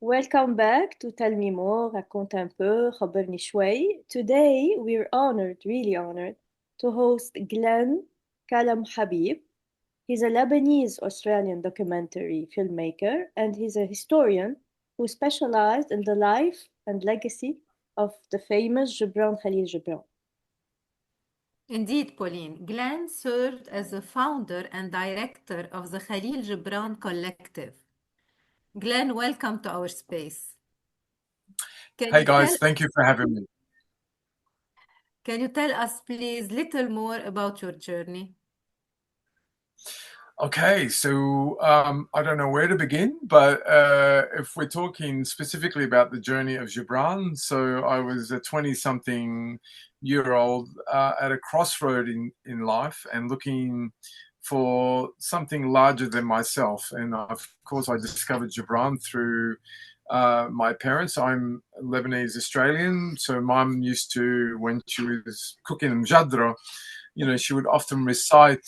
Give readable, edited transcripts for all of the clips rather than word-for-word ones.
Welcome back to Tell Me More, Raconte un peu, خبرني شوي. Today we're honored, really honored, to host Glen Kalem-Habib. He's a Lebanese-Australian documentary filmmaker and he's a historian who specialized in the life and legacy of the famous Kahlil Gibran. Indeed, Pauline. Glenn served as the founder and director of the Kahlil Gibran Collective. Glenn, welcome to our space. Hey guys, thank you for having me. Can you tell us, please, little more about your journey? Okay, so I don't know where to begin, but if we're talking specifically about the journey of Gibran, so I was a 20-something-year-old at a crossroad in life and looking for something larger than myself. And of course, I discovered Gibran through my parents. I'm Lebanese-Australian, so Mum used to, when she was cooking mjadra, she would often recite,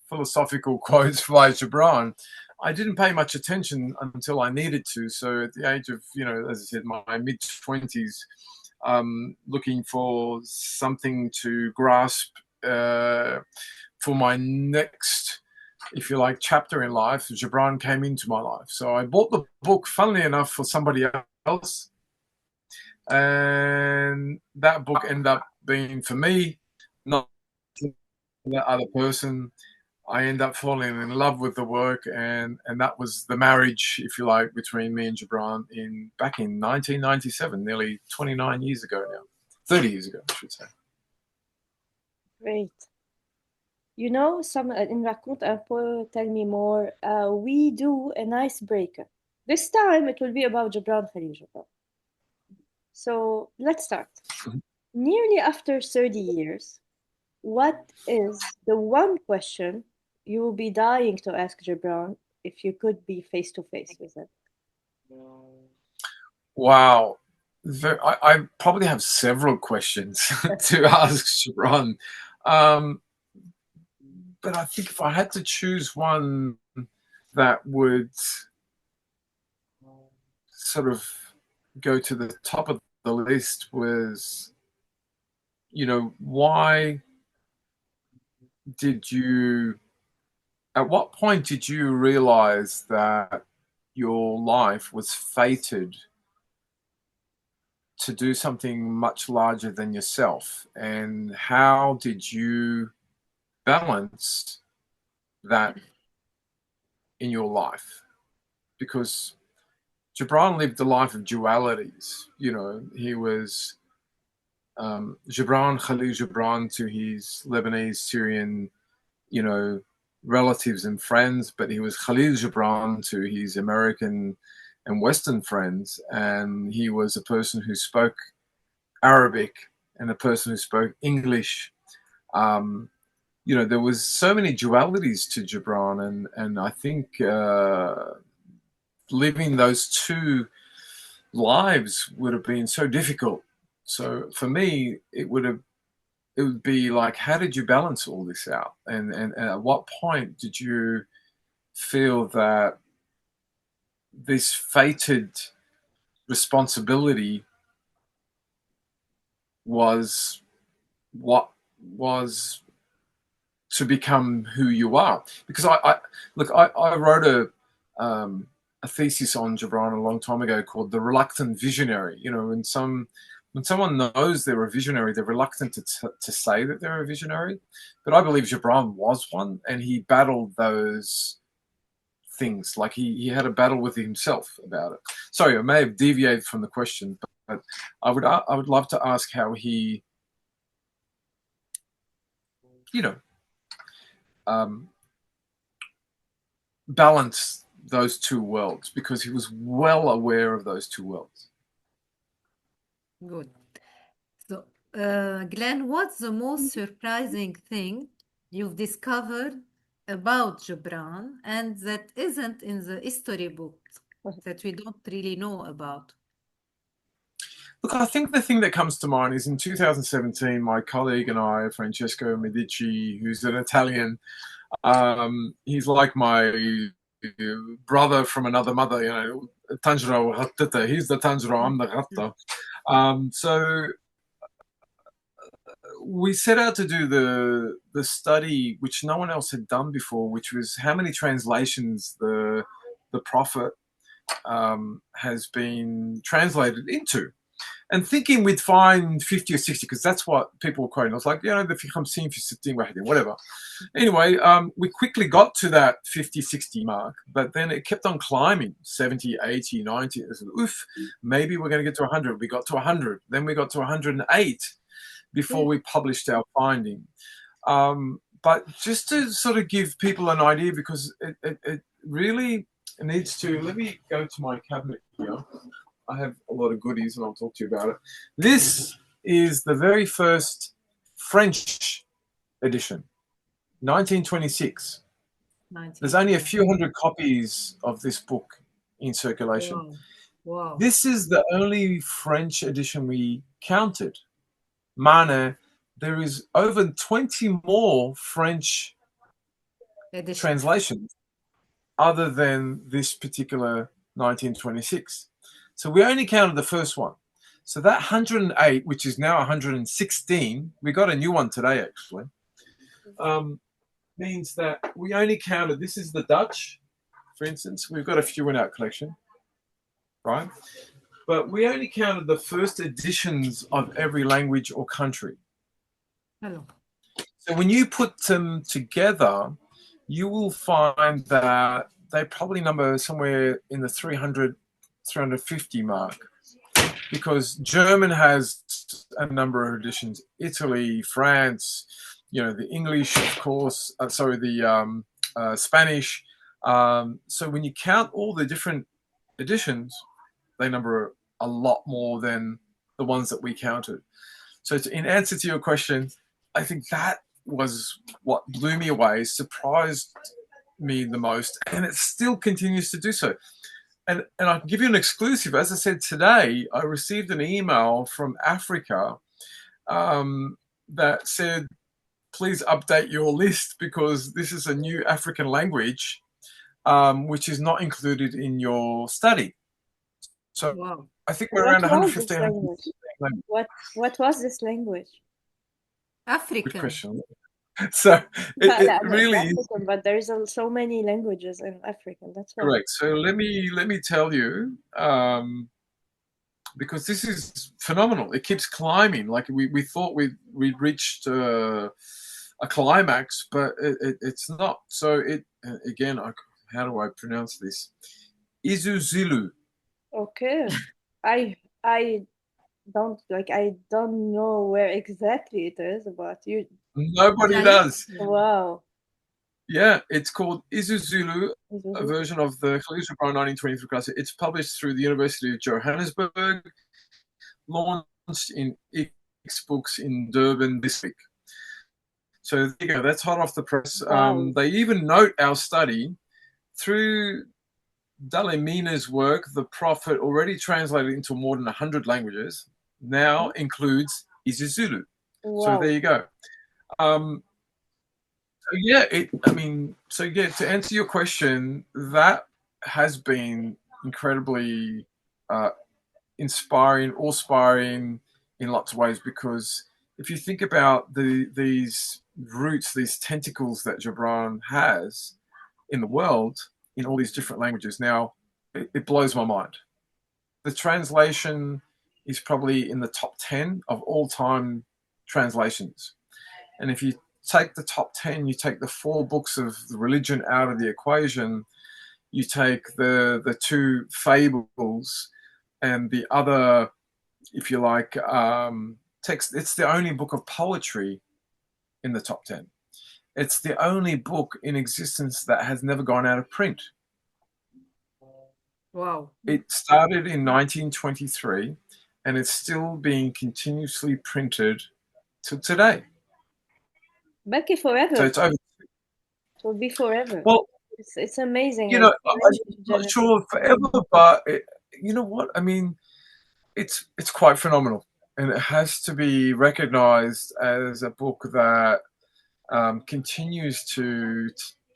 philosophical quotes by Gibran. I didn't pay much attention until I needed to. So at the age of, as I said, my mid-20s, looking for something to grasp for my next, if you like, chapter in life, Gibran came into my life. So I bought the book, funnily enough, for somebody else. And that book ended up being for me, not the other person. I ended up falling in love with the work, and that was the marriage, if you like, between me and Gibran back in 1997, nearly 29 years ago now. 30 years ago, I should say. Great. In Raconte un peu, Tell Me More, we do an icebreaker. This time it will be about Kahlil Gibran. So let's start. Nearly after 30 years, what is the one question you will be dying to ask Gibran if you could be face to face with him? Wow. I probably have several questions to ask Gibran. But I think if I had to choose one that would sort of go to the top of the list was, why at what point did you realize that your life was fated to do something much larger than yourself? And how did you balance that in your life? Because Gibran lived a life of dualities. He was Kahlil Gibran to his Lebanese-Syrian, relatives and friends, but he was Kahlil Gibran to his American and Western friends, and he was a person who spoke Arabic and a person who spoke English. There was so many dualities to Gibran, and I think living those two lives would have been so difficult. So for me, it would be like, how did you balance all this out? And at what point did you feel that this fated responsibility was what was to become who you are? Because I wrote a thesis on Gibran a long time ago called The Reluctant Visionary. When someone knows they're a visionary, they're reluctant to say that they're a visionary. But I believe Gibran was one, and he battled those things. Like he had a battle with himself about it. Sorry, I may have deviated from the question, but I would love to ask how he, balanced those two worlds, because he was well aware of those two worlds. Good. So, Glenn, what's the most surprising thing you've discovered about Gibran and that isn't in the history books that we don't really know about? Look, I think the thing that comes to mind is in 2017, my colleague and I, Francesco Medici, who's an Italian, he's like my brother from another mother, Tanjiro Ghattata. He's the Tanjiro, I'm the Ghatta. So we set out to do the study, which no one else had done before, which was how many translations the Prophet has been translated into. And thinking we'd find 50 or 60, because that's what people were quoting. I was like, the fi 50 fi 60 wahidin, whatever. Anyway, we quickly got to that 50, 60 mark, but then it kept on climbing, 70, 80, 90. I said, oof, maybe we're going to get to 100. We got to 100. Then we got to 108 before we published our finding. But just to sort of give people an idea, because it really needs to, let me go to my cabinet here. I have a lot of goodies and I'll talk to you about it. This is the very first French edition, 1926. There's only a few hundred copies of this book in circulation. Wow. This is the only French edition we counted. Mana, there is over 20 more French translations other than this particular 1926. So we only counted the first one. So that 108, which is now 116, we got a new one today actually, means that we only counted, this is the Dutch, for instance. We've got a few in our collection, right? But we only counted the first editions of every language or country. Hello. So when you put them together, you will find that they probably number somewhere in the 300, 350 mark, because German has a number of editions, Italy, France, the English, of course, the Spanish. So when you count all the different editions, they number a lot more than the ones that we counted. So in answer to your question, I think that was what blew me away, surprised me the most, and it still continues to do so. And I can give you an exclusive. As I said today, I received an email from Africa that said, please update your list because this is a new African language which is not included in your study. So wow. I think we're around 115. What was this language? African. Good question. So it really African, is. But there is so many languages in African. That's why. Correct. So let me tell you, because this is phenomenal. It keeps climbing. Like we thought we'd reached a climax, but it's not. So again, how do I pronounce this? Isuzulu. Okay, I don't know where exactly it is, but Nobody does. Wow. Yeah, it's called Isuzulu, a version of the Kahlil Gibran 1923 classic. It's published through the University of Johannesburg, launched in X Books in Durban this week. So there you go, that's hot off the press. Wow. They even note our study through Dalemina's work. The Prophet, already translated into more than 100 languages, now includes Isuzulu. Wow. So there you go. To answer your question, that has been incredibly inspiring, awe-inspiring in lots of ways, because if you think about these roots, these tentacles that Gibran has in the world, in all these different languages, now it blows my mind. The translation is probably in the top 10 of all-time translations. And if you take the top 10, you take the 4 books of the religion out of the equation, you take the 2 fables and the other, if you like, text. It's the only book of poetry in the top 10. It's the only book in existence that has never gone out of print. Wow. It started in 1923 and it's still being continuously printed to today. Becky, forever. So it's over. It will be forever. Well, it's amazing. I'm not sure forever, but you know what? I mean, it's quite phenomenal, and it has to be recognized as a book that continues to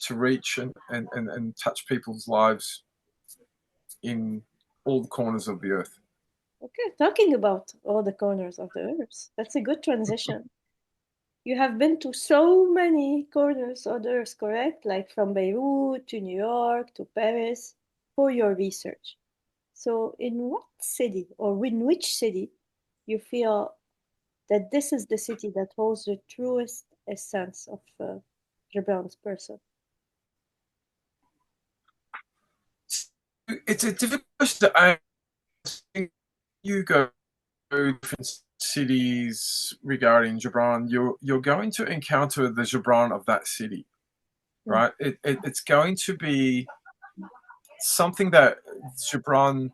to reach and touch people's lives in all the corners of the earth. Okay, talking about all the corners of the earth, that's a good transition. You have been to so many corners of the earth, correct? Like from Beirut to New York to Paris for your research. So, in what city or in which city you feel that this is the city that holds the truest essence of Gibran's person? It's a difficult question to answer. You go to different cities regarding Gibran, you're going to encounter the Gibran of that city, right? It's going to be something that Gibran,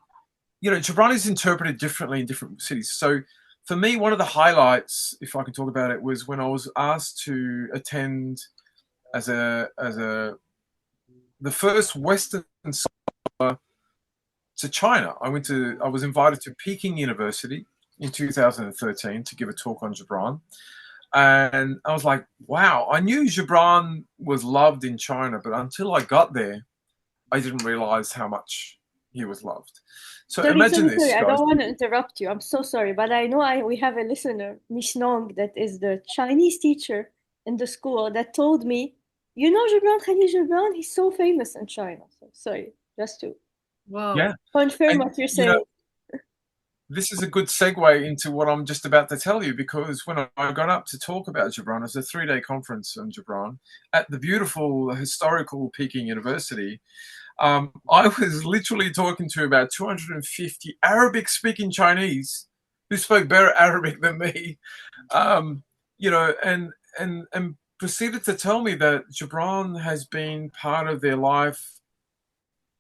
Gibran is interpreted differently in different cities. So for me, one of the highlights, if I can talk about it, was when I was asked to attend as the first Western scholar to China. I was invited to Peking University in 2013 to give a talk on Gibran. And I was like, wow, I knew Gibran was loved in China, but until I got there, I didn't realize how much he was loved. So Sorry, imagine sorry, this, sorry. I guys. don't want to interrupt you. I'm so sorry, but I know we have a listener, Miss Nong, that is the Chinese teacher in the school that told me, you know Gibran Khalil Gibran, he's so famous in China. So sorry, just to Wow. Yeah. confirm And, what you're saying. this is a good segue into what I'm just about to tell you, because when I got up to talk about Gibran, it was a 3-day conference on Gibran at the beautiful historical Peking University. I was literally talking to about 250 Arabic-speaking Chinese who spoke better Arabic than me, and proceeded to tell me that Gibran has been part of their life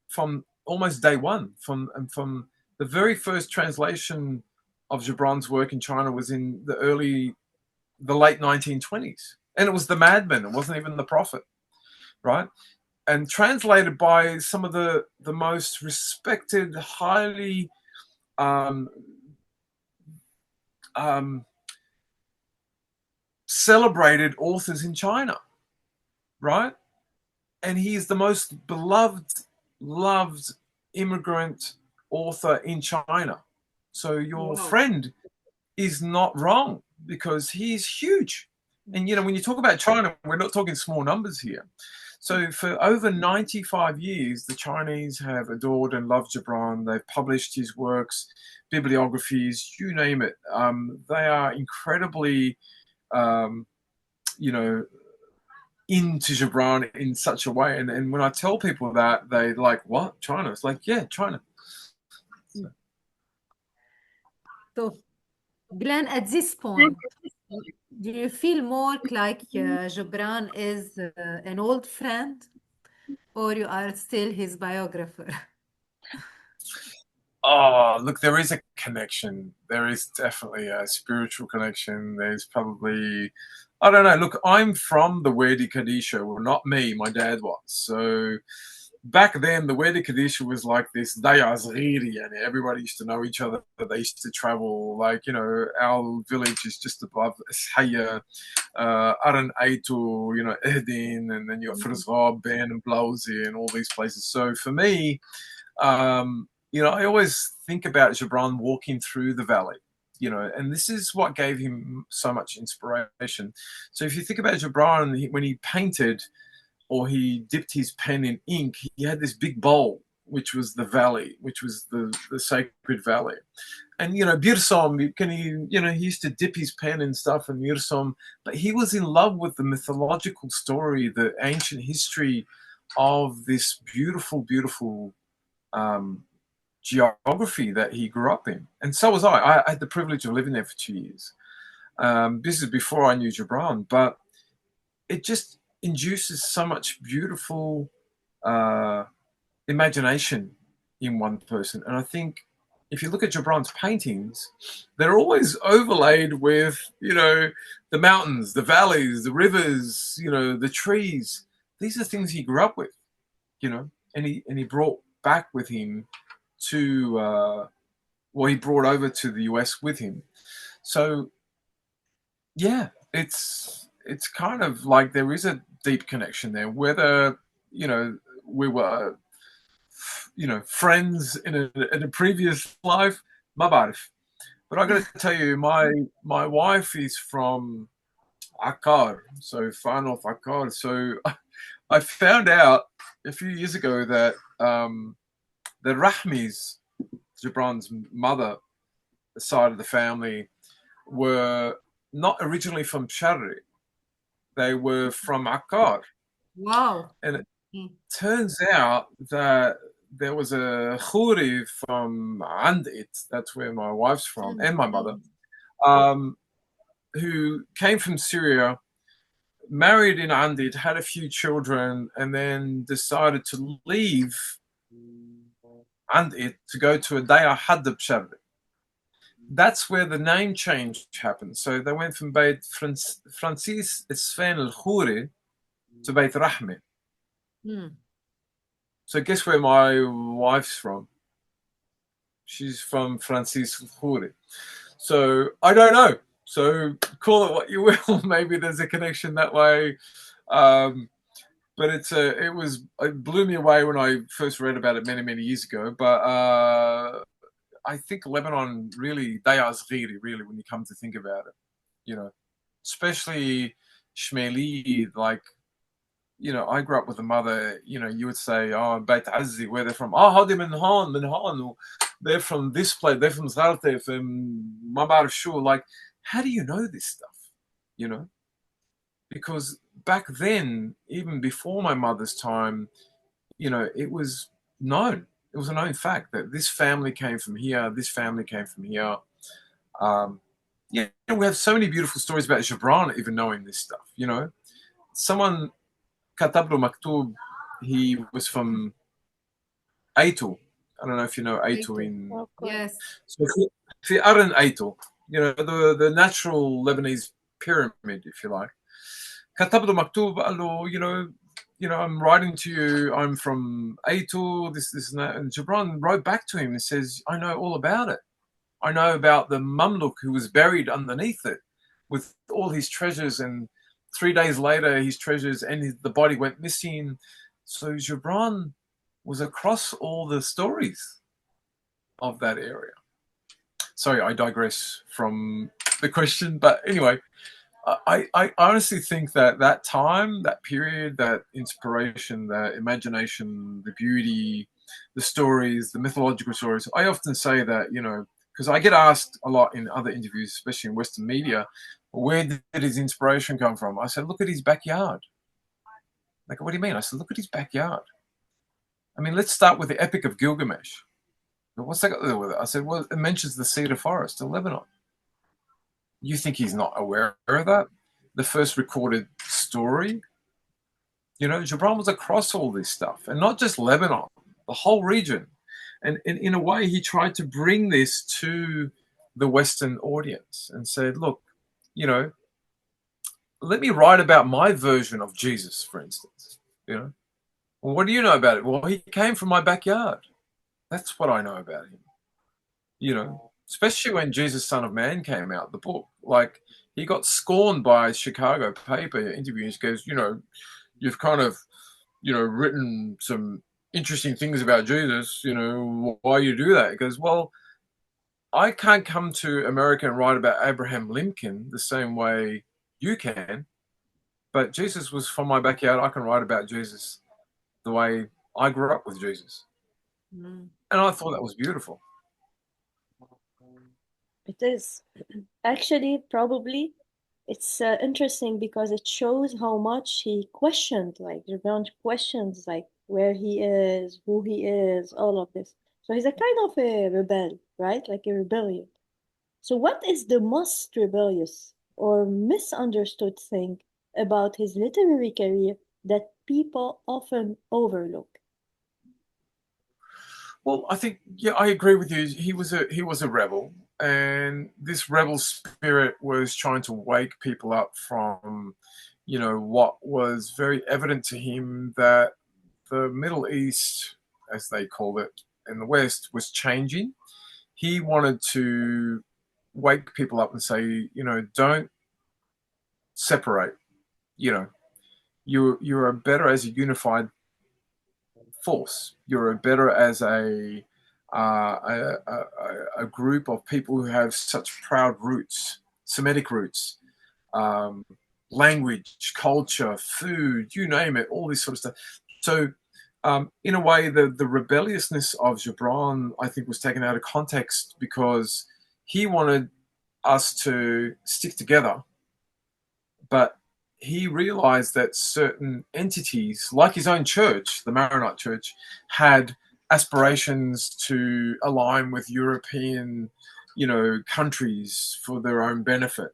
from almost day one. From the very first translation of Gibran's work in China was in the late 1920s, and it was the Madman. It wasn't even the Prophet, right? And translated by some of the most respected, highly celebrated authors in China, right? And he is the most loved immigrant author in China. So your Wow. friend is not wrong, because he's huge. And when you talk about China, we're not talking small numbers here. So for over 95 years, the Chinese have adored and loved Gibran. They've published his works, bibliographies, you name it. They are incredibly, into Gibran in such a way. And when I tell people that, they like, what? China? It's like, yeah, China. So, Glenn, at this point, do you feel more like Gibran is an old friend, or you are still his biographer? Oh, look, there is a connection. There is definitely a spiritual connection. There's probably, I don't know. Look, I'm from the Wadi Kadisha. Well, not me. My dad was. So back then, the Wadi Kadisha was like this Dayazriri, and everybody used to know each other. They used to travel. Like, our village is just above Ishaya, Aran Aitu, Ehdin, and then you got Frizrab, Ben, and Blausi, and all these places. So for me, I always think about Gibran walking through the valley, and this is what gave him so much inspiration. So if you think about Gibran, when he painted or he dipped his pen in ink, he had this big bowl, which was the valley, which was the sacred valley. And, Birsom, he used to dip his pen and stuff in Birsom, but he was in love with the mythological story, the ancient history of this beautiful, beautiful geography that he grew up in. And so was I. I had the privilege of living there for 2 years. This is before I knew Gibran, but it just induces so much beautiful imagination in one person. And I think if you look at Gibran's paintings, they're always overlaid with, the mountains, the valleys, the rivers, the trees. These are things he grew up with, and he brought back with him to he brought over to the US with him. So yeah, it's kind of like there is a deep connection there. Whether, we were, friends in a previous life, ma بعرف. But I got to tell you, my wife is from Akkar, so far north Akkar. So I found out a few years ago that the Rahmis, Gibran's mother side of the family, were not originally from Sharri. They were from Akkar. Wow. And it turns out that there was a Khuri from Andit, that's where my wife's from, and my mother, who came from Syria, married in Andit, had a few children, and then decided to leave Andit to go to a Daya Haddab Sharri. That's where the name change happened. So they went from Beit Francis Isfain al Khoury to Beit Rahmi. So guess where my wife's from? She's from Francis al Khoury. So I don't know. So call it what you will. Maybe there's a connection that way. But it blew me away when I first read about it many, many years ago. But I think Lebanon really, they are Zghiri, really, when you come to think about it. Especially Shmeli, like, I grew up with a mother, you would say, oh, Beit Azzi, where they're from. Oh, Hadi Minhan, they're from this place, they're from Zarte, from Mabar Shul. Like, how do you know this stuff? Because back then, even before my mother's time, it was known. It was a known fact that this family came from here, this family came from here. We have so many beautiful stories about Gibran even knowing this stuff, Someone, Katablu Maktub, he was from Aitul. I don't know if you know Aitul in... Yes. So في Aran Aitul, the natural Lebanese pyramid, if you like. Katablu Maktub, I'm writing to you, I'm from Aitul, this and that. And Gibran wrote back to him and says, I know all about it. I know about the Mamluk who was buried underneath it with all his treasures, and 3 days later his treasures and the body went missing. So Gibran was across all the stories of that area. Sorry, I digress from the question, but anyway, I honestly think that time, that period, that inspiration, that imagination, the beauty, the stories, the mythological stories, I often say that, because I get asked a lot in other interviews, especially in Western media, where did his inspiration come from? I said, look at his backyard. Like, what do you mean? I said, look at his backyard. I mean, let's start with the Epic of Gilgamesh. What's that got to do with it? I said, well, it mentions the cedar forest of Lebanon. You think he's not aware of that? The first recorded story? Gibran was across all this stuff, and not just Lebanon, the whole region. And in a way, he tried to bring this to the Western audience and said, look, let me write about my version of Jesus, for instance. Well, what do you know about it? Well, he came from my backyard. That's what I know about him. Especially when Jesus, Son of Man came out, the book. Like, he got scorned by Chicago paper interviews. He goes, you've kind of, written some interesting things about Jesus, why you do that? He goes, well, I can't come to America and write about Abraham Lincoln the same way you can, but Jesus was from my backyard. I can write about Jesus the way I grew up with Jesus. And I thought that was beautiful. It is. Actually, probably, it's interesting because it shows how much he questioned, like, Gibran questions, like, where he is, who he is, all of this. So he's a kind of a rebel, right? Like a rebellion. So what is the most rebellious or misunderstood thing about his literary career that people often overlook? Well, I think, I agree with you. He was a rebel, and this rebel spirit was trying to wake people up from, what was very evident to him, that the Middle East, as they called it in the West, was changing. He wanted to wake people up and say, don't separate. you're better as a unified force. You're better as a group of people who have such proud roots, Semitic roots, um, language, culture, food, you name it, all this sort of stuff. So, in a way, the rebelliousness of Gibran, I think, was taken out of context because he wanted us to stick together, but he realized that certain entities, like his own church, the Maronite Church, had aspirations to align with European, countries for their own benefit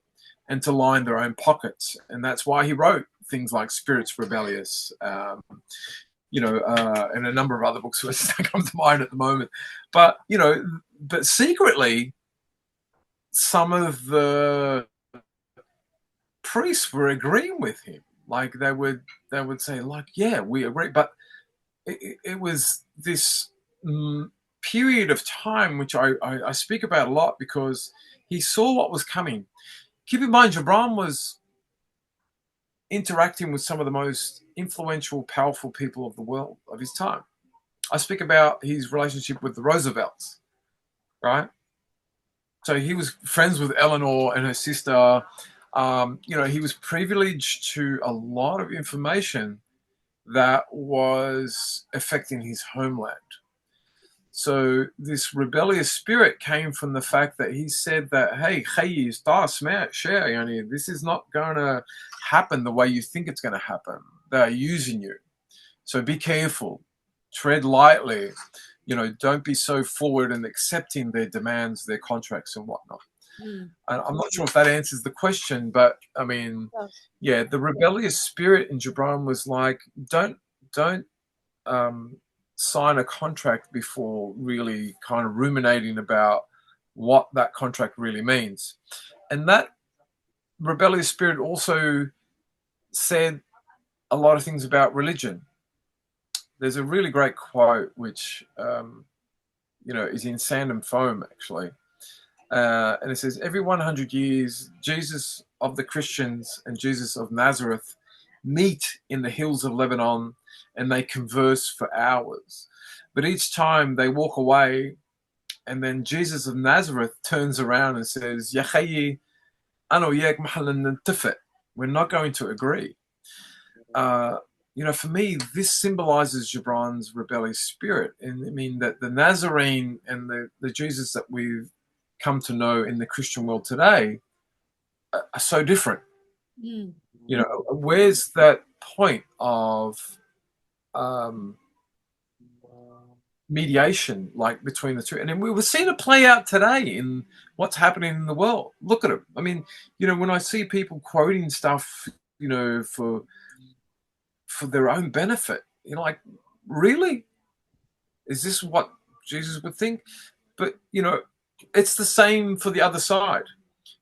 and to line their own pockets. And that's why he wrote things like Spirits Rebellious, and a number of other books that come to mind at the moment. But, but secretly, some of the priests were agreeing with him. Like they would say, like, yeah, we agree. But it was this period of time which I speak about a lot because he saw what was coming. Keep in mind, Gibran was interacting with some of the most influential, powerful people of the world of his time. I speak about his relationship with the Roosevelts, right? So he was friends with Eleanor and her sister. He was privileged to a lot of information that was affecting his homeland. So this rebellious spirit came from the fact that he said that, hey, this is not going to happen the way you think it's going to happen. They're using you. So be careful. Tread lightly. Don't be so forward in accepting their demands, their contracts and whatnot. And I'm not sure if that answers the question, but I mean, yeah, the rebellious spirit in Gibran was like, don't sign a contract before really kind of ruminating about what that contract really means. And that rebellious spirit also said a lot of things about religion. There's a really great quote which is in Sand and Foam, actually. And it says, every 100 years, Jesus of the Christians and Jesus of Nazareth meet in the hills of Lebanon and they converse for hours. But each time they walk away, and then Jesus of Nazareth turns around and says, Ya khayyi, ana wiyak mahalan nantafit. We're not going to agree. For me, this symbolizes Gibran's rebellious spirit. And I mean that the Nazarene and the Jesus that we've come to know in the Christian world today are so different. Where's that point of mediation, like between the two? And then we were seeing it play out today in what's happening in the world. Look at it. I mean, when I see people quoting stuff, for their own benefit, like, really? Is this what Jesus would think? But, it's the same for the other side.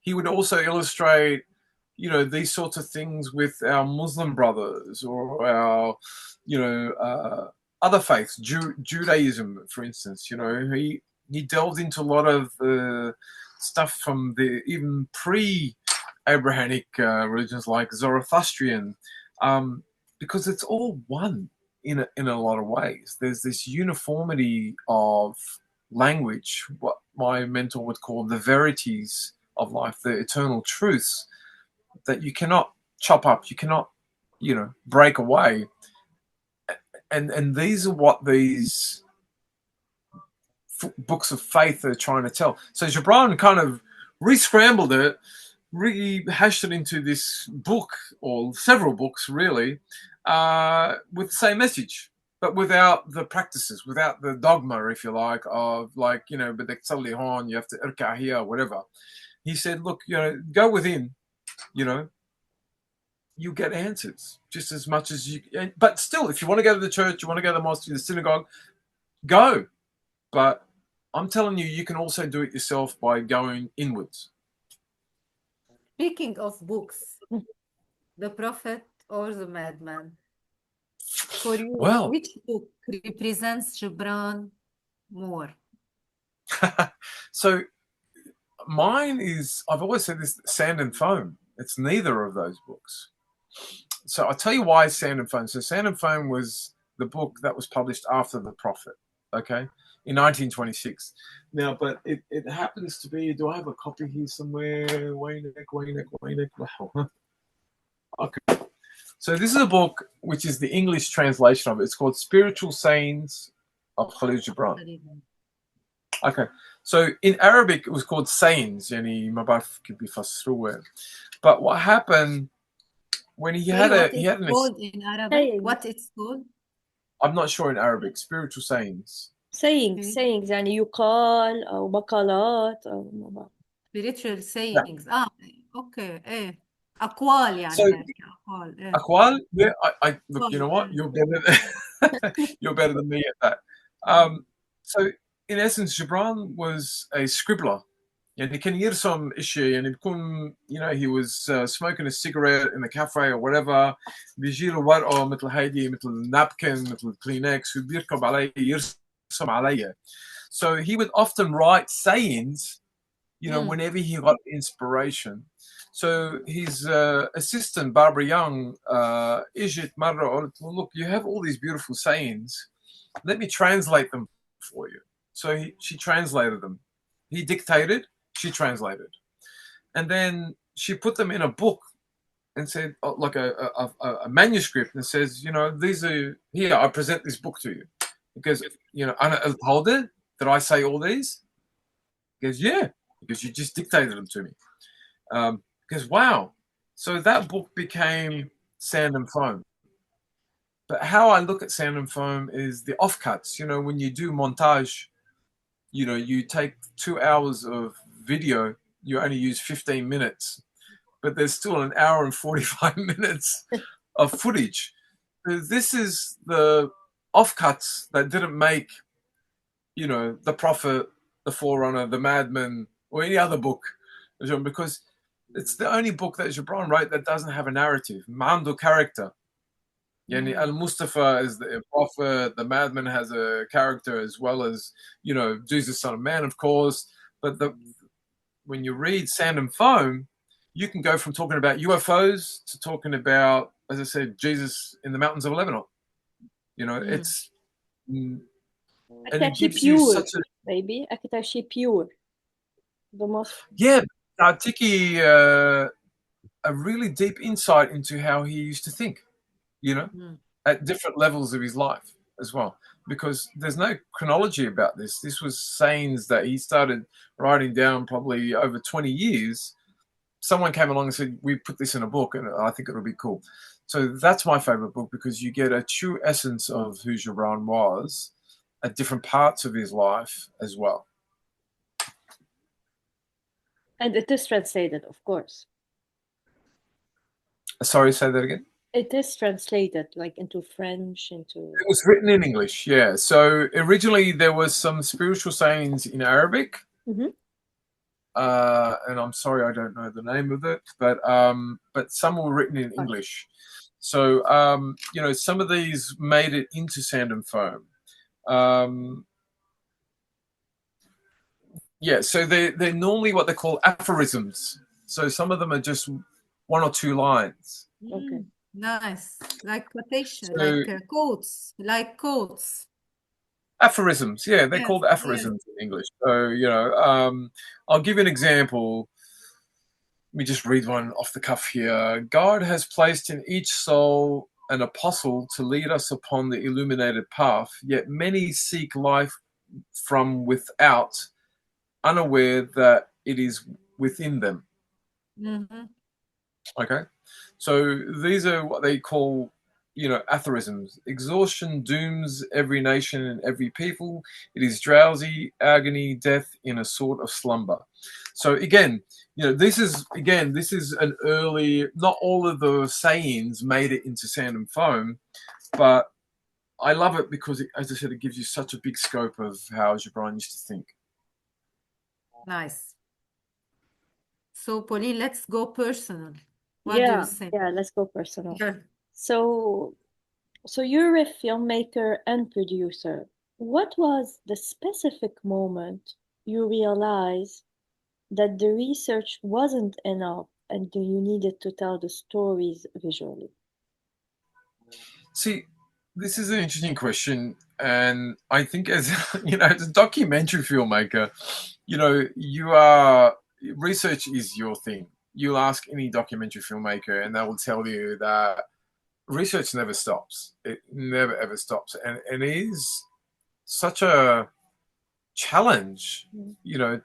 He would also illustrate, these sorts of things with our Muslim brothers or our, other faiths, Judaism, for instance. He delved into a lot of stuff from the even pre-Abrahamic religions like Zoroastrian, because it's all one in a lot of ways. There's this uniformity of language, what my mentor would call the verities of life, the eternal truths that you cannot chop up, you cannot, break away. And these are what these books of faith are trying to tell. So Gibran kind of re-scrambled it, rehashed it into this book, or several books really, with the same message, but without the practices, without the dogma, if you like, of like, you have to irka here, whatever. He said, look, go within, you get answers just as much as you. But still, if you want to go to the church, you want to go to the mosque, to the synagogue, go. But I'm telling you, you can also do it yourself by going inwards. Speaking of books, The Prophet or The Madman? For you, which book represents Gibran more? So mine is, I've always said this, Sand and Foam. It's neither of those books. So I'll tell you why Sand and Foam. So Sand and Foam was the book that was published after The Prophet, okay, in 1926. Now, but it happens to be, do I have a copy here somewhere? Wayneck. Wow. Okay. So this is a book which is the English translation of it. It's called Spiritual Sayings of Kahlil Gibran. Okay. So in Arabic, it was called sayings. يعني ما بعرف كيف بيفسروه. But what happened when he had what he it's had an called in Arabic? Sayings. What it's called? I'm not sure in Arabic. Spiritual sayings. sayings يعني يقال أو مقالات أو ما بعرف. Spiritual sayings. اوكي ايه اقوال يعني So هيك اقوال ايه Akwal, yeah, I look. You know what? أقوال. You're better. You're better than me at that. So in essence, Gibran was a scribbler. يعني كان يرسم اشياء يعني بيكون he was smoking a cigarette in a cafe or whatever بيجي له ورقه مثل هيدي مثل napkin مثل كلينكس وبيركب علي يرسم علي. So he would often write sayings whenever he got inspiration. So his assistant Barbara Young اجت مرة قالت له, look, you have all these beautiful sayings, let me translate them for you. So she translated them. He dictated, she translated, and then she put them in a book and said, like a manuscript, and says, these are here. I present this book to you because Anna Holder. Did I say all these? He goes, yeah, because you just dictated them to me. Because wow, so that book became Sand and Foam. But how I look at Sand and Foam is the offcuts. When you do montage, you take 2 hours of video, you only use 15 minutes, but there's still an hour and 45 minutes of footage. This is the offcuts that didn't make, The Prophet, The Forerunner, The Madman, or any other book, because it's the only book that Gibran wrote that doesn't have a narrative. Mando character. Yani Al-Mustafa is the prophet. The Madman has a character as well as, Jesus, Son of Man, of course. But when you read Sand and Foam, you can go from talking about UFOs to talking about, as I said, Jesus in the mountains of Lebanon. It's and it gives you pure, such a maybe أكتر شيء pure the most. Yeah, Tiki, a really deep insight into how he used to think, at different levels of his life as well. Because there's no chronology about this. This was sayings that he started writing down probably over 20 years. Someone came along and said, we put this in a book and I think it'll be cool. So that's my favorite book because you get a true essence of who Gibran was at different parts of his life as well. And it is translated, of course. Sorry, say that again? It is translated like into French, into... It was written in English, yeah. So originally there was some spiritual sayings in Arabic. Mhm. And I'm sorry I don't know the name of it, but some were written in English. So some of these made it into Sand and Foam. So they're normally what they call aphorisms. So some of them are just 1 or 2 lines. Okay. Nice. Like quotation, So- like quotes, Aphorisms, yeah, they're Yes, called aphorisms in English. So, I'll give you an example. Let me just read one off the cuff here. God has placed in each soul an apostle to lead us upon the illuminated path, yet many seek life from without, unaware that it is within them. Mm-hmm. Okay? So these are what they call, aphorisms. Exhaustion dooms every nation and every people. It is drowsy, agony, death in a sort of slumber. So again, this is an early, not all of the sayings made it into Sand and Foam, but I love it because, as I said, it gives you such a big scope of how Gibran used to think. Nice. So, Pauline, let's go personal. What do you think? Yeah, let's go personal. Sure. So you're a filmmaker and producer. What was the specific moment you realized that the research wasn't enough and you needed to tell the stories visually? See, this is an interesting question, and I think as as a documentary filmmaker, you are research is your thing. You'll ask any documentary filmmaker, and they will tell you that research never stops. It never ever stops, and it is such a challenge,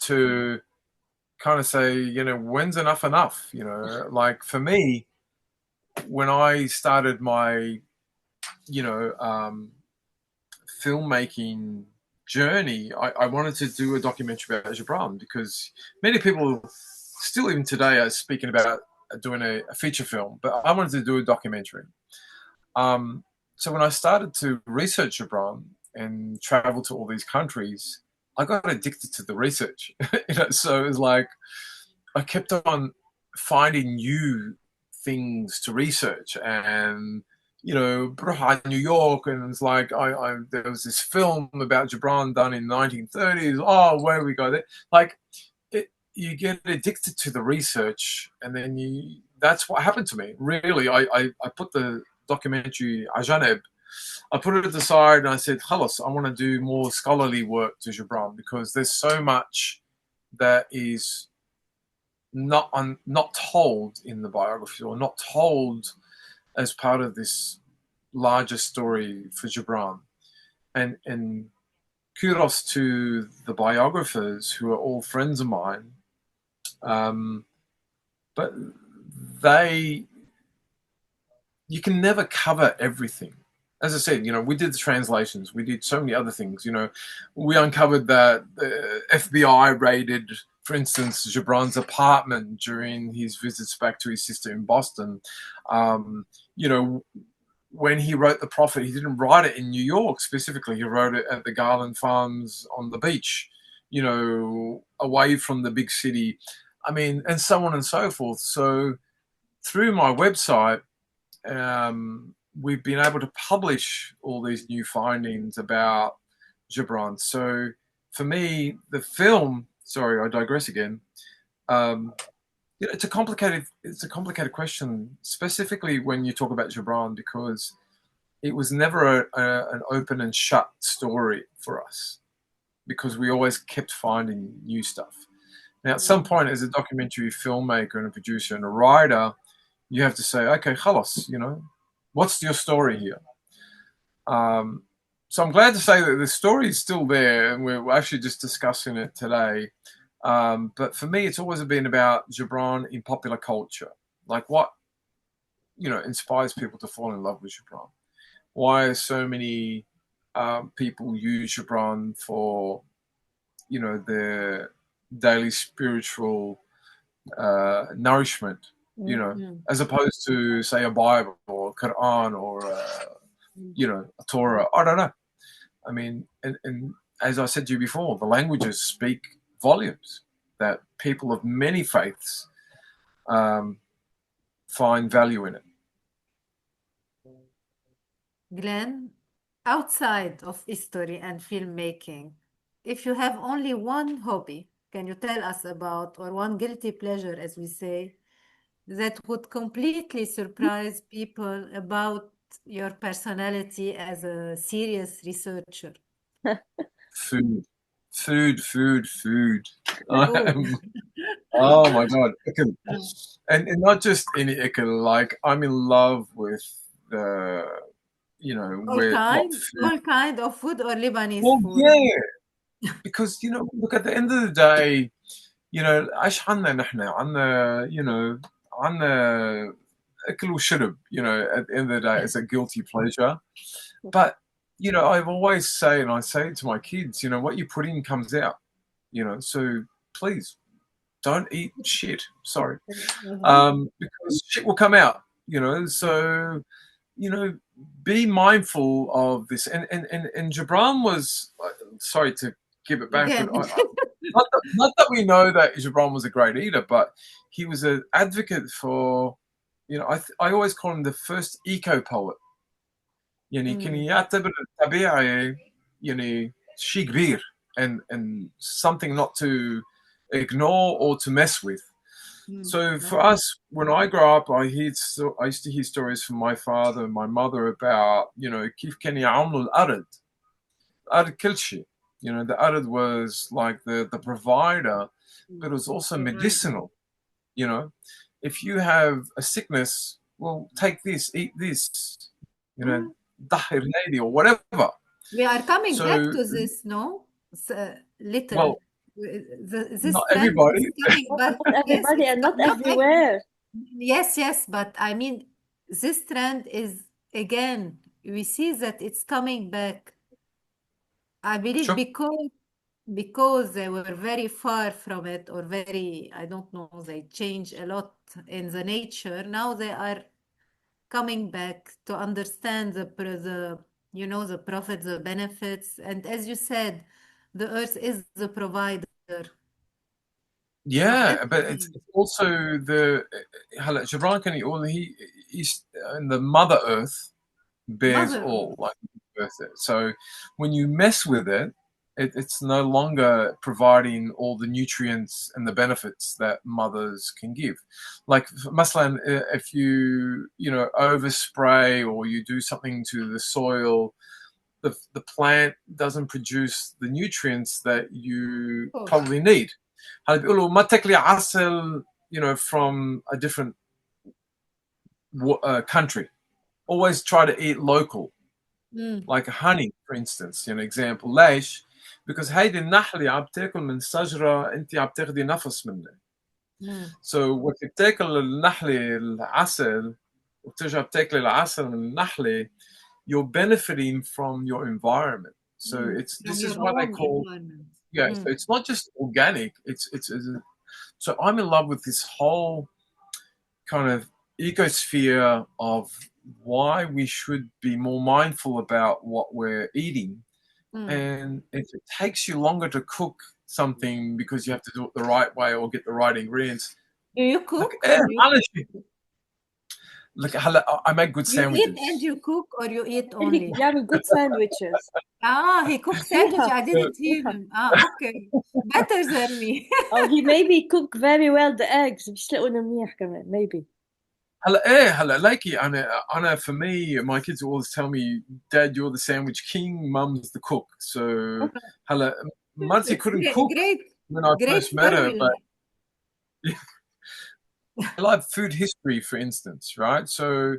to kind of say, when's enough enough? Like for me, when I started my, you know, um, filmmaking journey, I wanted to do a documentary about Gibran because many people still even today are speaking about doing a feature film, but I wanted to do a documentary. So when I started to research Gibran and travel to all these countries, I got addicted to the research. So it was like I kept on finding new things to research, and Bruja, New York, and it's like there was this film about Gibran done in 1930s. Oh, where we go there? Like you get addicted to the research, and then that's what happened to me. Really, I put the documentary Ajaneb, I put it aside, and I said, "Khalas, I want to do more scholarly work to Gibran because there's so much that is not told in the biography or not told as part of this larger story for Gibran." And kudos to the biographers who are all friends of mine, but you can never cover everything. As I said, we did the translations, we did so many other things. We uncovered that the FBI raided, for instance, Gibran's apartment during his visits back to his sister in Boston. When he wrote The Prophet, he didn't write it in New York specifically. He wrote it at the Garland Farms on the beach, away from the big city. I mean, and so on and so forth. So through my website, we've been able to publish all these new findings about Gibran. So for me, the film, sorry, I digress again. It's a complicated question, specifically when you talk about Gibran, because it was never an open and shut story for us, because we always kept finding new stuff. Now, at some point, as a documentary filmmaker and a producer and a writer, you have to say, okay, khalas, what's your story here? So I'm glad to say that the story is still there, and we're actually just discussing it today. But for me, it's always been about Gibran in popular culture. Like what, inspires people to fall in love with Gibran? Why so many people use Gibran for, their daily spiritual nourishment, as opposed to, say, a Bible or Quran or, a Torah. I don't know. I mean, and as I said to you before, the languages speak volumes that people of many faiths find value in it. Glenn, outside of history and filmmaking, if you have only one hobby, can you tell us about, or one guilty pleasure, as we say, that would completely surprise people about your personality as a serious researcher? Food. Food. Oh my God. And not just any ikil, like I'm in love with the, All kind of food or Lebanese well, food? yeah, because, look, at the end of the day, ايش عنا نحن عنا, عنا اكل وشرب, at the end of the day, it's a guilty pleasure. But, I've always say, and I say it to my kids, what you put in comes out, so please don't eat shit. Sorry. Because shit will come out, so, be mindful of this. And Gibran was, sorry to give it back, Again. but not that we know that Gibran was a great eater, but he was an advocate for, I always call him the first eco poet. كان يعتبر الطبيعة شيء كبير and something not to ignore or to mess with. So for us, when I grow up, I used to hear stories from my father and my mother about, كيف كان يعاملوا الأرض. الأرض كل شيء. The Arad was like the provider, but it was also medicinal. If you have a sickness, well, take this, eat this, dahir lady or whatever. We are coming So, back to this, no? Little. well, This not trend everybody. is coming, but Not yes, everybody it's and not not everywhere. yes, but I mean, this trend is again, we see that it's coming back. I believe Sure. because they were very far from it or very, I don't know, they change a lot in the nature. Now they are coming back to understand the profit, the benefits, and as you said, the earth is the provider of Yeah, but it's everything. also هلا جبران كان يقول he's in the Mother Earth bears Mother all, Earth. like Earth. So when you mess with it, it's no longer providing all the nutrients and the benefits that mothers can give. Like مثلا if you overspray or you do something to the soil, the plant doesn't produce the nutrients that you Of course. probably need. هلا بيقولوا ما تاكلي عسل from a different country. Always try to eat local. Like honey, for instance, example. ليش؟ because هيدي النحلة عم تاكل من شجرة انت عم تاخدي نفس منها. So وقت بتاكل النحلة العسل وبترجع بتاكلي العسل من النحلة, you're benefiting from your environment. So this is what they call so it's not just organic, it's so I'm in love with this whole kind of ecosphere of why we should be more mindful about what we're eating. And if it takes you longer to cook something because you have to do it the right way or get the right ingredients, Do you cook? look, I make good You sandwiches. eat and you cook, or you eat only? بيعمل good sandwiches. He cooks sandwich. I didn't hear him. Okay. Better than me. Or he maybe cook very well the eggs. بيسلقوا منيح كمان, maybe. هلا لايكي انا for me, my kids always tell me, Dad, you're the sandwich king, Mum's the cook. So هلا مرتي couldn't cook when I first met her, but I love food history, for instance, right? So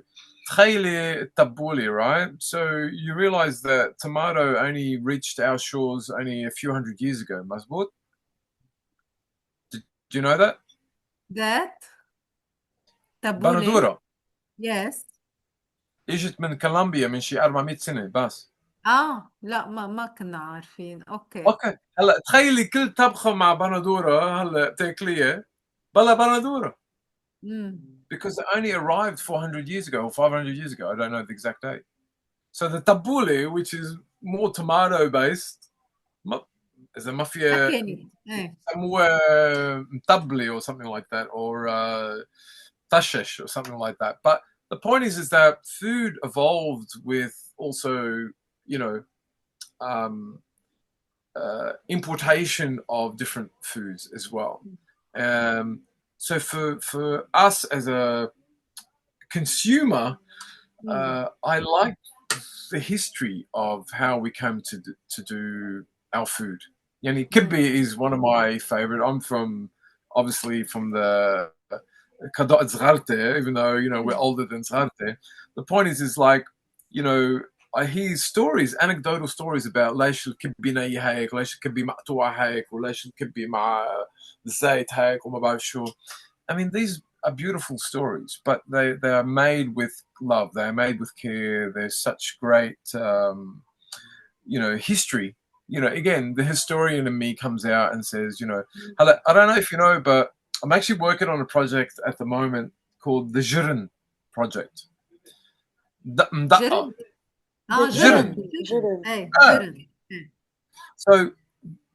تخيلي التبولي, right? So you realize that tomato only reached our shores only a few hundred years ago, مظبوط? Do you know that? That tabbouleh. بندورة Yes. اجت من كولومبيا من شي 400 سنة بس. لا ما كنا عارفين. اوكي هلا تخيلي كل طبخة مع بندورة هلا تاكليها بلا بندورة. Because it only arrived 400 years ago or 500 years ago. I don't know the exact date. So the tabbouleh, which is more tomato based, is a mafia mtabli or something like that, or tashesh or something like that. But the point is that food evolved with also, importation of different foods as well. So for us as a consumer, I like the history of how we came to do our food. Yani kibbe is one of my favorite. I'm obviously from the Kadot Zgharte, even though we're older than Zgharte. The point is like, I hear stories, anecdotal stories about ليش الكبي ني هيك, ليش الكبي مقطوع هيك, وليش الكبي مع الزيت هيك وما بعرف شو. I mean, these are beautiful stories, but they are made with love. They are made with care. There's such great, history. Again, the historian in me comes out and says, I don't know if you know, but I'm actually working on a project at the moment called the Jiren Project. جرن. جرن. So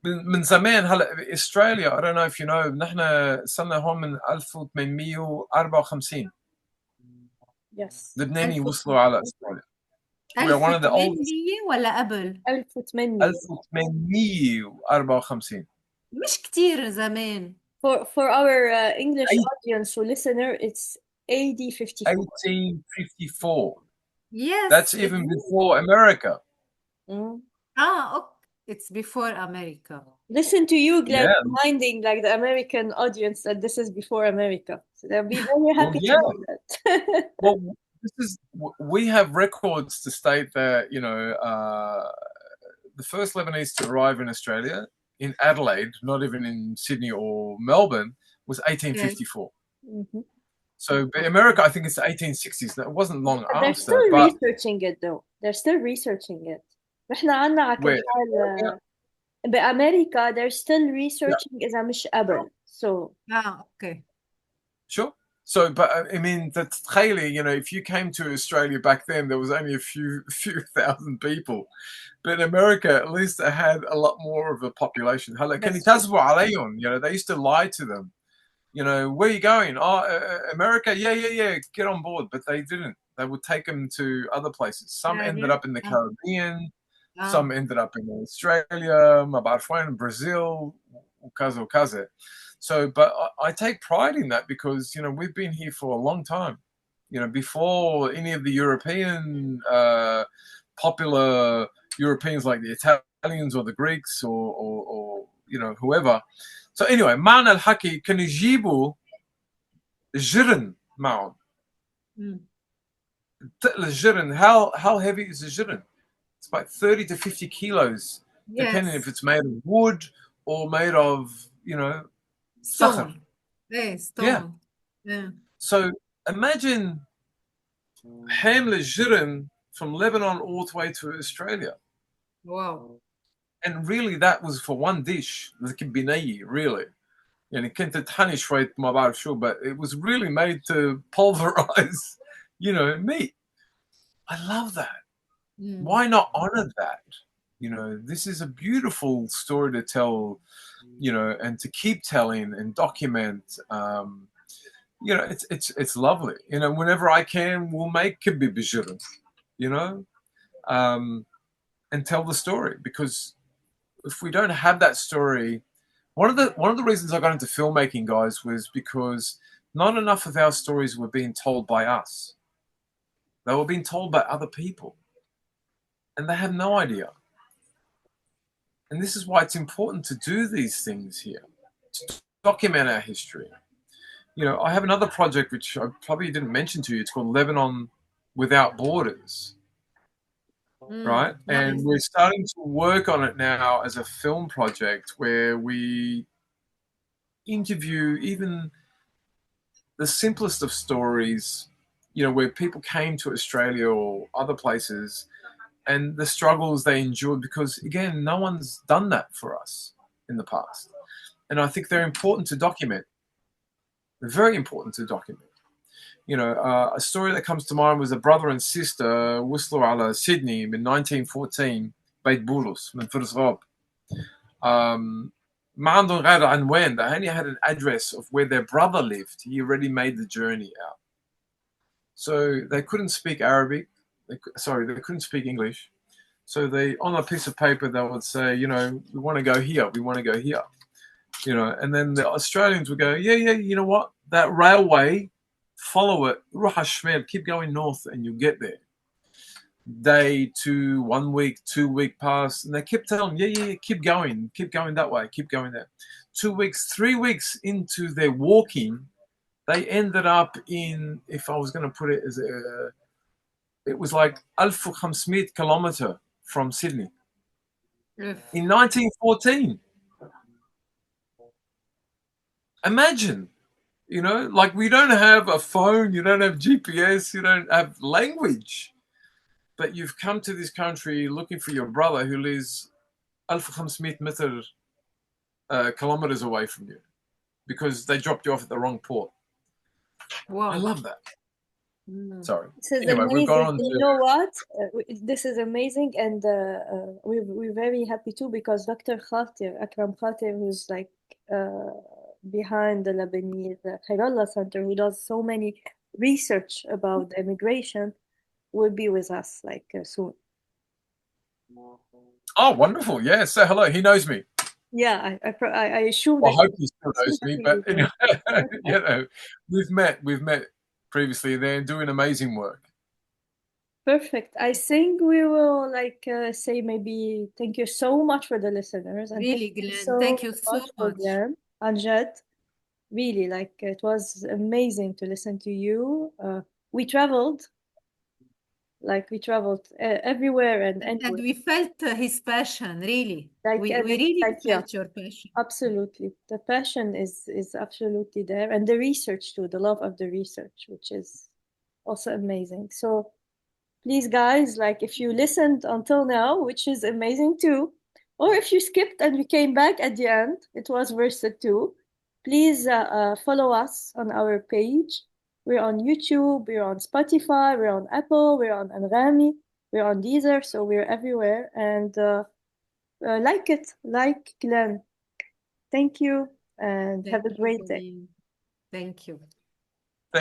من زمان هلا استراليا, I don't know if you know, نحن صرنا هون من 1854. Yes. لبناني وصلوا على استراليا. We are one of the oldest. ولا قبل؟ 1800. 1854. مش كتير زمان. For our English Eight- audience or listener, it's AD 54. 1854. Yes, That's even before America. Mm. okay. It's before America. Listen to you, Glenn, Yeah. reminding like the American audience that this is before America. So they'll be very Well, happy to yeah. know that. Well, we have records to state that the first Lebanese to arrive in Australia, in Adelaide, not even in Sydney or Melbourne, was Okay. 1854. Mhm. So America, I think it's the 1860s. That wasn't long But they're after, still but researching it though. They're still researching it. احنا عنا على كل where? حال بأمريكا they're still Yeah, researching إذا مش قبل. So Okay. sure. So, but I mean, that's Haley. If you came to Australia back then, there was only a few thousand people, but in America, at least they had a lot more of a population. Hello, can you that's true. They used to lie to them. Where are you going? Oh, America. Yeah. Get on board. But they didn't. They would take them to other places. Some ended up in the Caribbean. Some ended up in Australia, Mabarfuan, Brazil, Ukaze. So, but I take pride in that because, we've been here for a long time. Before any of the European, popular Europeans like the Italians or the Greeks or whoever. So anyway, معنى الحكي كان يجيبوا جرن معهم. الجرن, how heavy is a جرن? It's about 30 to 50 kilos, depending if Yes. it's made of wood or made of, صخر. Stone. Hey, Yeah. stone. Yeah. So imagine حمل الجرن from Lebanon all the way to Australia. Wow. And really that was for one dish, الكبنية, really. يعني كنت تحني شوية ما بعرف شو, but it was really made to pulverize, meat. I love that. Why not honor that? This is a beautiful story to tell, and to keep telling and document. It's lovely. Whenever I can, we'll make kibbe bijirun, and tell the story, because if we don't have that story, one of the reasons I got into filmmaking, guys, was because not enough of our stories were being told by us. They were being told by other people, and they have no idea. And this is why it's important to do these things here, to document our history. I have another project which I probably didn't mention to you. It's called Lebanon Without Borders, right? And Nice. we're starting to work on it now as a film project where we interview even the simplest of stories, where people came to Australia or other places and the struggles they endured, because again, no one's done that for us in the past. And I think they're important to document. They're very important to document. A story that comes to mind was a brother and sister, Whistler ala Sydney, in 1914, Beit Bulus, من فرزغاب. ما عندهم غير عنوان. They only had an address of where their brother lived. He already made the journey out. So they couldn't speak Arabic. They couldn't speak English. So they, on a piece of paper, they would say, we want to go here. We want to go here. And then the Australians would go, yeah, you know what? That railway, follow it. Ruach HaShmer, keep going north and you'll get there. Day 2, 1 week, 2-week pass. And they kept telling them, yeah, keep going that way, keep going there. 2 weeks, 3 weeks into their walking, they ended up in, if I was going to put it as it was like 1,500 kilometer from Sydney in 1914. Imagine, like, we don't have a phone, you don't have GPS, you don't have language, but you've come to this country looking for your brother who lives 1,500 meter kilometers away from you because they dropped you off at the wrong port. Wow. I love that. Sorry. This is Anyway, amazing. we've gone on You to... know what? This is amazing, and we're very happy too, because Dr. Khatir, Akram Khatir, who's like behind the Lebanese Khairallah Center, who does so many research about the immigration, will be with us like soon. Oh, wonderful. Yeah, say hello. He knows me. Yeah, I assume Well, that I hope he still assume knows that me, we but do. you know, we've met previously. They're doing amazing work. Perfect. I think we will say maybe thank you so much for the listeners and thank Really, you Glenn, so thank you so much for much. Glenn and Jed. Really, it was amazing to listen to you. We traveled, everywhere and And anywhere. we felt his passion, really. Like We and it's really yeah, felt your passion. absolutely. The passion is absolutely there, and the research too, the love of the research, which is also amazing. So please, guys, if you listened until now, which is amazing too, or if you skipped and you came back at the end, it was worth it too. Please follow us on our page. We're on YouTube, we're on Spotify, we're on Apple, we're on Anrami, we're on Deezer, so we're everywhere. And like it, like Glenn. Thank you, and have Thank a you, great day. Pauline. Thank you.